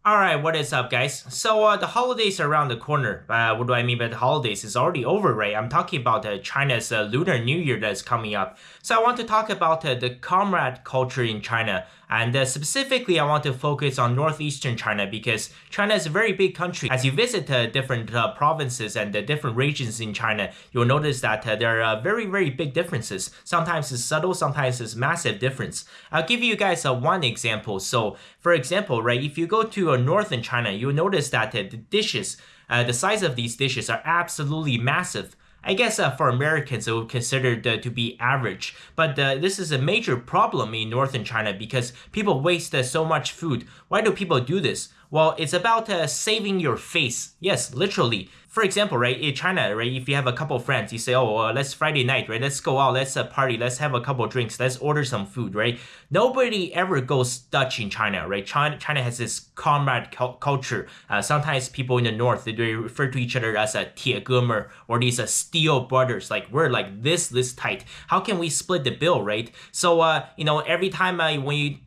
Alright, what is up guys? So the holidays are around the corner. What do I mean by the holidays? It's already over, right? I'm talking about China's Lunar New Year that's coming up. So I want to talk about the Comrade culture in China. And specifically, I want to focus on northeastern China because China is a very big country. As you visit different provinces and different regions in China, you'll notice that there are very, very big differences. Sometimes it's subtle, sometimes it's massive difference. I'll give you guys one example. So, for example, right, if you go to northern China, you'll notice that the dishes, the size of these dishes are absolutely massive. I guess for Americans, it would consider to be average. But this is a major problem in northern China because people waste so much food. Why do people do this? Well, it's about saving your face. Yes, literally. For example, right, in China, right, if you have a couple friends, you say, oh, let's Friday night, right, let's go out, let's party, let's have a couple drinks, let's order some food, right? Nobody ever goes Dutch in China, right? China has this comrade culture. Sometimes people in the north, they refer to each other as a 铁哥们 or these steel brothers, like we're like this tight. How can we split the bill, right? So, every time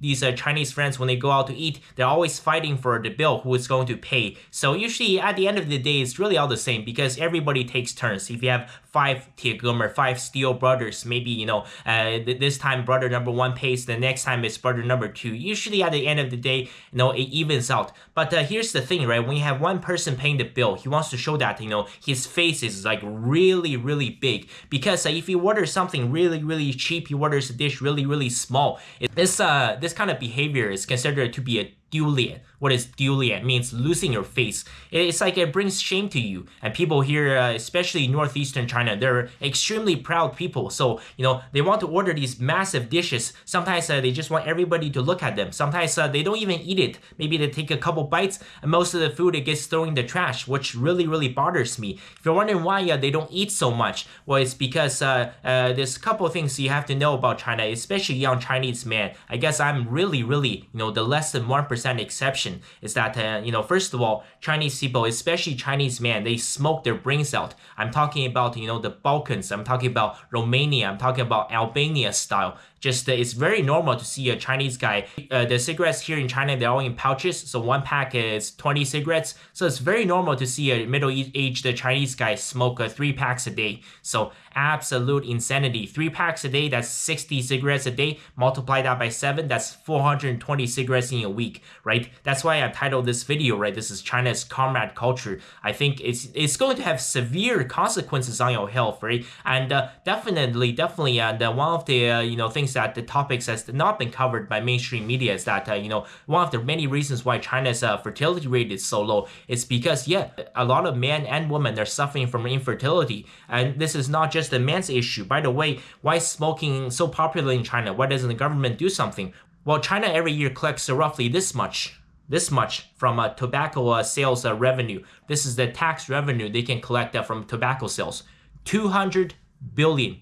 these Chinese friends, when they go out to eat, they're always fighting for the bill, who is going to pay. So usually at the end of the day, it's really all the same because everybody takes turns. If you have 5 铁哥们, 5 steel brothers, maybe, this time brother number 1 pays, the next time it's brother number 2. Usually at the end of the day, it evens out. But here's the thing, right? When you have one person paying the bill, he wants to show that, his face is like really, really big. Because if he orders something really, really cheap, he orders a dish really, really small. This kind of behavior is considered to be a dulian. What is dulian? It means losing your face. It's like it brings shame to you. And people here, especially northeastern China, they're extremely proud people. So, they want to order these massive dishes. Sometimes they just want everybody to look at them. Sometimes they don't even eat it. Maybe they take a couple bites and most of the food, it gets thrown in the trash, which really, really bothers me. If you're wondering why they don't eat so much, well, it's because there's a couple of things you have to know about China, especially young Chinese men. I guess I'm really, really, the less than 1% exception is that, first of all, Chinese people, especially Chinese men, they smoke their brains out. I'm talking about, the Balkans. I'm talking about Romania. I'm talking about Albania style. Just it's very normal to see a Chinese guy. The cigarettes here in China, they're all in pouches. So one pack is 20 cigarettes. So it's very normal to see a middle-aged Chinese guy smoke 3 packs a day. So absolute insanity. 3 packs a day, that's 60 cigarettes a day. Multiply that by 7, that's 420 cigarettes in a week, right? That's why I titled this video, right? This is China's comrade culture. I think it's going to have severe consequences on your health, right? And definitely, and one of the things that the topics has not been covered by mainstream media is that one of the many reasons why China's fertility rate is so low is because a lot of men and women are suffering from infertility, and this is not just a man's issue. By the way, why is smoking so popular in China? Why doesn't the government do something? Well, China every year collects roughly this much from tobacco sales revenue. This is the tax revenue they can collect from tobacco sales. 200 billion,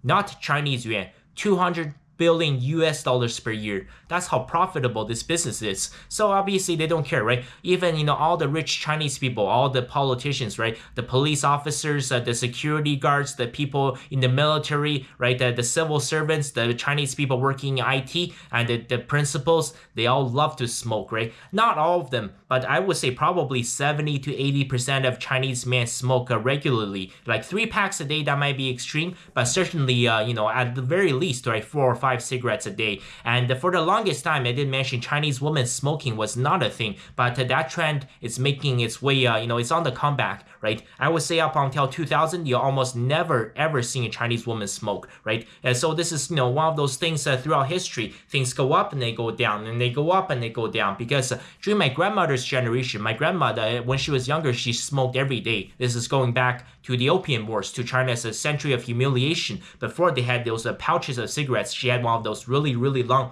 not Chinese yuan, 200 billion US dollars per year. That's how profitable this business is. So obviously they don't care, right? Even, all the rich Chinese people, all the politicians, right? The police officers, the security guards, the people in the military, right? The civil servants, the Chinese people working in IT, and the principals, they all love to smoke, right? Not all of them, but I would say probably 70 to 80% of Chinese men smoke regularly. Like 3 packs a day, that might be extreme, but certainly, at the very least, right, 4 or 5 cigarettes a day. And for the longest time, I did mention Chinese women smoking was not a thing, but that trend is making its way, it's on the comeback, right? I would say up until 2000, you almost never ever seen a Chinese woman smoke, right? And so this is, one of those things throughout history. Things go up and they go down, and they go up and they go down. Because during my grandmother's generation, my grandmother, when she was younger, she smoked every day. This is going back to the Opium Wars, to China's century of humiliation. Before they had those pouches of cigarettes, she had one of those really, really long,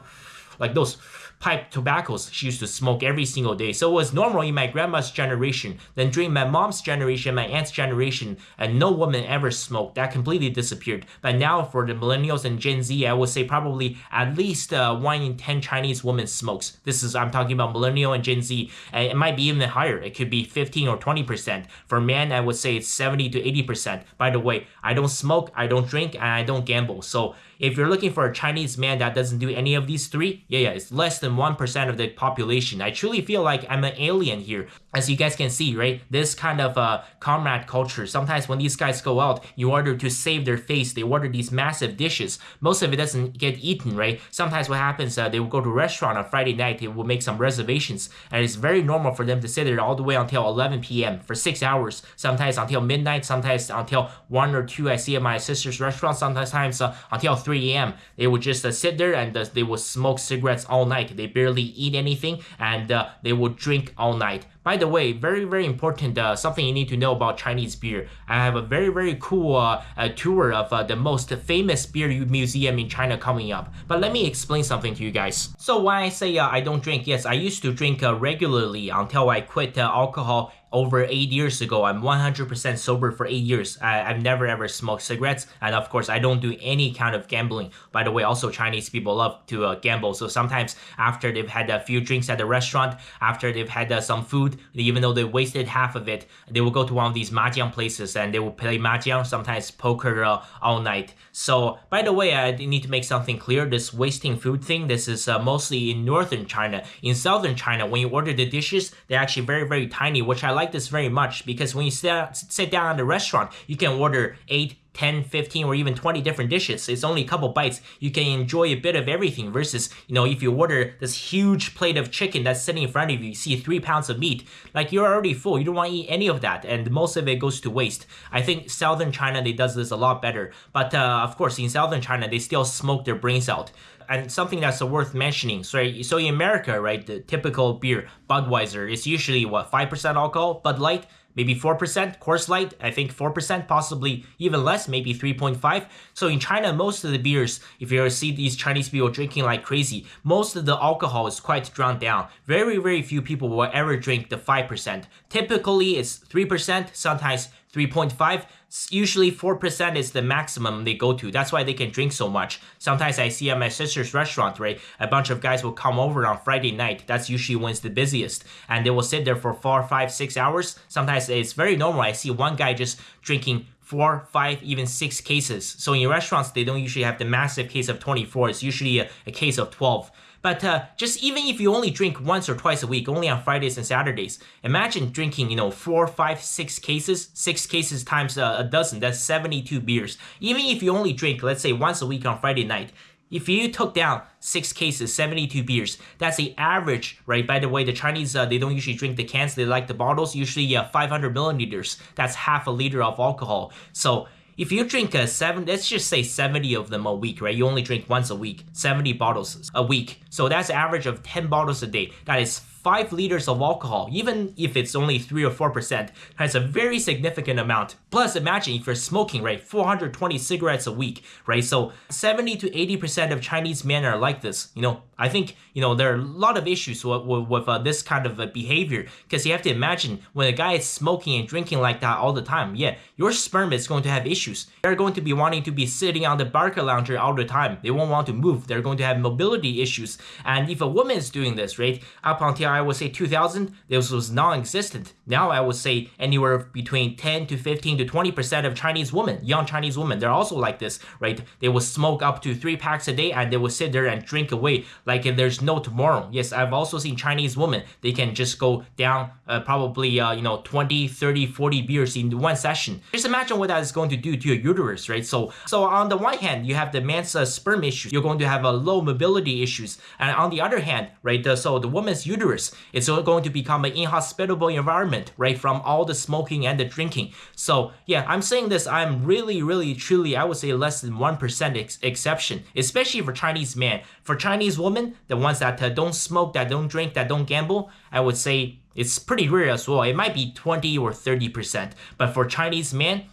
like those pipe tobaccos she used to smoke every single day. So it was normal in my grandma's generation. Then during my mom's generation, my aunt's generation, and no woman ever smoked. That completely disappeared. But now for the millennials and Gen Z, I would say probably at least 1 in 10 Chinese women smokes. I'm talking about millennial and Gen Z. And it might be even higher. It could be 15 or 20%. For men, I would say it's 70 to 80%. By the way, I don't smoke, I don't drink, and I don't gamble. So if you're looking for a Chinese man that doesn't do any of these 3, it's less than than 1% of the population. I truly feel like I'm an alien here. As you guys can see, right, this kind of comrade culture, sometimes when these guys go out, in order to save their face, they order these massive dishes. Most of it doesn't get eaten, right? Sometimes what happens, they will go to a restaurant on Friday night, they will make some reservations, and it's very normal for them to sit there all the way until 11 p.m. for 6 hours, sometimes until midnight, sometimes until 1 or 2. I see at my sister's restaurant, sometimes until 3 a.m. They would just sit there and they will smoke cigarettes all night. They barely eat anything, and they will drink all night. By the way, very, very important, something you need to know about Chinese beer. I have a very, very cool tour of the most famous beer museum in China coming up. But let me explain something to you guys. So when I say I don't drink, yes, I used to drink regularly until I quit alcohol over 8 years ago. I'm 100% sober for 8 years. I've never ever smoked cigarettes, and of course I don't do any kind of gambling. By the way, also Chinese people love to gamble, so sometimes after they've had a few drinks at the restaurant, after they've had some food, even though they wasted half of it, they will go to one of these mahjong places and they will play mahjong, sometimes poker all night. So by the way, I need to make something clear. This wasting food thing, this is mostly in northern China. In southern China, when you order the dishes, they're actually very, very tiny, which I like this very much, because when you sit down at the restaurant, you can order 8, 10, 15, or even 20 different dishes. It's only a couple bites. You can enjoy a bit of everything versus, if you order this huge plate of chicken that's sitting in front of you, you see 3 pounds of meat, like you're already full. You don't want to eat any of that, and most of it goes to waste. I think southern China, they does this a lot better. But of course, in southern China, they still smoke their brains out. And something that's worth mentioning, so in America, right, the typical beer, Budweiser, is usually, 5% alcohol? Bud Light, maybe 4%, Coors Light, I think 4%, possibly even less, maybe 3.5. So in China, most of the beers, if you see these Chinese people drinking like crazy, most of the alcohol is quite drawn down. Very, very few people will ever drink the 5%. Typically, it's 3%, sometimes 3.5. Usually 4% is the maximum they go to. That's why they can drink so much. Sometimes I see at my sister's restaurant, right, a bunch of guys will come over on Friday night. That's usually when it's the busiest. And they will sit there for 4, 5, 6 hours. Sometimes it's very normal. I see one guy just drinking 4, 5, even 6 cases. So in restaurants, they don't usually have the massive case of 24. It's usually a case of 12. But just even if you only drink once or twice a week, only on Fridays and Saturdays, imagine drinking, 4, 5, 6 cases. 6 cases times a dozen, that's 72 beers. Even if you only drink, let's say, once a week on Friday night, if you took down 6 cases, 72 beers, that's the average, right? By the way, the Chinese, they don't usually drink the cans, they like the bottles, usually 500 milliliters. That's half a liter of alcohol. So if you drink let's just say 70 of them a week, right? You only drink once a week, 70 bottles a week. So that's an average of 10 bottles a day. That is 5 liters of alcohol. Even if it's only 3 or 4%, that's a very significant amount. Plus, imagine if you're smoking, right, 420 cigarettes a week, right? So 70 to 80% of Chinese men are like this. I think, there are a lot of issues with this kind of behavior, because you have to imagine when a guy is smoking and drinking like that all the time, yeah, your sperm is going to have issues. They're going to be wanting to be sitting on the barca lounger all the time. They won't want to move. They're going to have mobility issues. And if a woman is doing this, right, up until I would say 2000, this was non-existent. Now I would say anywhere between 10 to 15 to 20% of Chinese women, young Chinese women, they're also like this, right? They will smoke up to 3 packs a day, and they will sit there and drink away like if there's no tomorrow. Yes, I've also seen Chinese women, they can just go down probably 20, 30, 40 beers in one session. Just imagine what that is going to do to your uterus, right? So on the one hand, you have the man's sperm issues. You're going to have low mobility issues. And on the other hand, right, so the woman's uterus, it's going to become an inhospitable environment, right, from all the smoking and the drinking. So yeah, I'm saying this, I'm really, really, truly, I would say less than 1% exception, especially for Chinese men. For Chinese women, the ones that don't smoke, that don't drink, that don't gamble, I would say it's pretty rare as well. It might be 20 or 30%. But for Chinese men,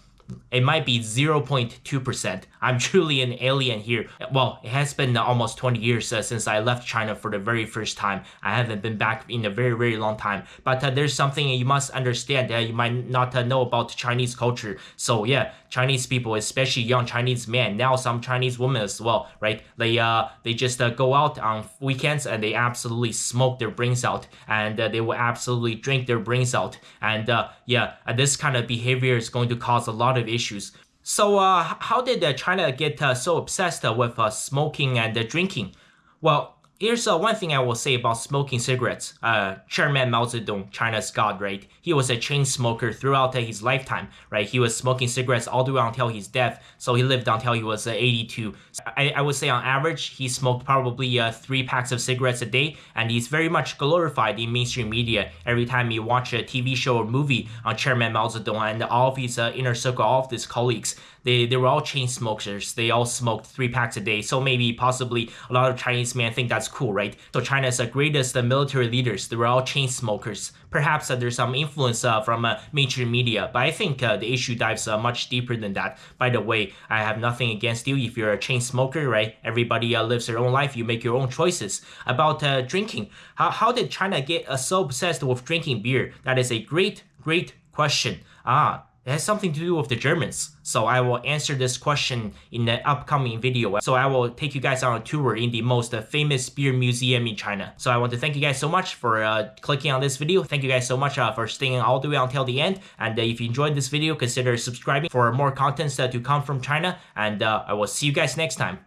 it might be 0.2%. I'm truly an alien here. Well, it has been almost 20 years since I left China for the very first time. I haven't been back in a very, very long time. But there's something you must understand that you might not know about Chinese culture. So yeah, Chinese people, especially young Chinese men, now some Chinese women as well, right? They just go out on weekends and they absolutely smoke their brains out, and they will absolutely drink their brains out. And yeah, this kind of behavior is going to cause a lot of issues. So how did China get so obsessed with smoking and drinking? Well, Here's one thing I will say about smoking cigarettes. Chairman Mao Zedong, China's god, right? He was a chain smoker throughout his lifetime, right? He was smoking cigarettes all the way until his death, so he lived until he was 82. I would say on average, he smoked probably 3 packs of cigarettes a day, and he's very much glorified in mainstream media. Every time you watch a TV show or movie on Chairman Mao Zedong and all of his inner circle, all of his colleagues, they were all chain smokers. They all smoked 3 packs a day. So maybe possibly a lot of Chinese men think that's cool, right? So China's greatest military leaders, they were all chain smokers. Perhaps there's some influence from mainstream media, but I think the issue dives much deeper than that. By the way, I have nothing against you if you're a chain smoker, right? Everybody lives their own life. You make your own choices. About drinking, how did China get so obsessed with drinking beer? That is a great question. It has something to do with the Germans. So I will answer this question in the upcoming video. So I will take you guys on a tour in the most famous beer museum in China. So I want to thank you guys so much for clicking on this video. Thank you guys so much for staying all the way until the end. And if you enjoyed this video, consider subscribing for more contents to come from China. And I will see you guys next time.